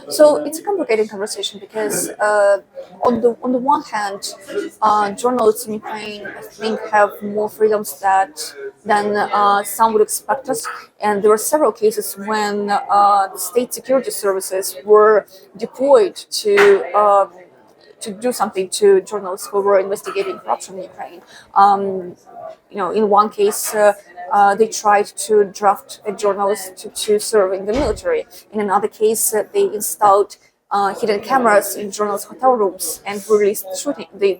So it's a complicated conversation because on the one hand, journalists in Ukraine, I think, have more freedoms than some would expect us, and there were several cases when the state security services were deployed to do something to journalists who were investigating corruption in Ukraine. In one case, they tried to draft a journalist to serve in the military. In another case, they installed hidden cameras in journalists' hotel rooms and released the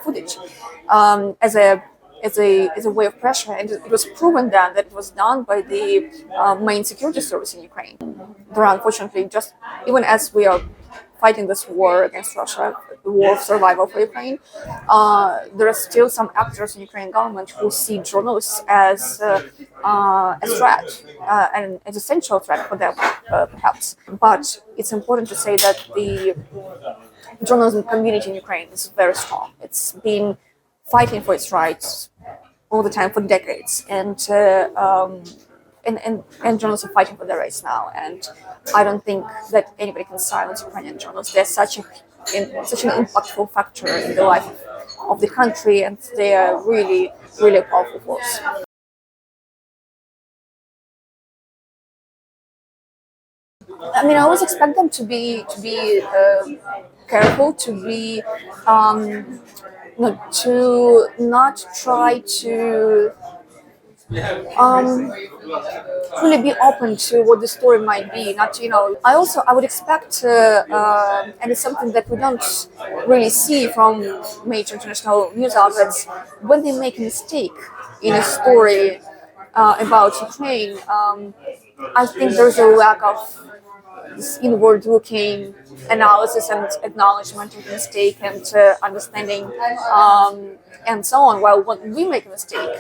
footage as a way of pressure. And it was proven then that it was done by the main security service in Ukraine. There are unfortunately, just even as we are fighting this war against Russia, the war of survival for Ukraine, there are still some actors in the Ukrainian government who see journalists as a threat, and as essential threat for them, perhaps. But it's important to say that the journalism community in Ukraine is very strong. It's been fighting for its rights all the time for decades, and journalists are fighting for their rights now. And I don't think that anybody can silence Ukrainian journalists. They're such an impactful factor in the life of the country, and they are really, really a powerful force. I mean, I always expect them to be careful, to not try to really be open to what the story might be. I would expect, and it's something that we don't really see from major international news outlets, when they make a mistake in a story about Ukraine. I think there's a lack of this inward-looking analysis and acknowledgement of the mistake and understanding, and so on. While when we make a mistake,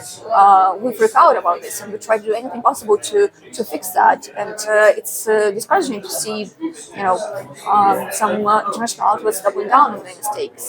we freak out about this and we try to do anything possible to fix that. And it's discouraging to see, some international outlets doubling down on their mistakes.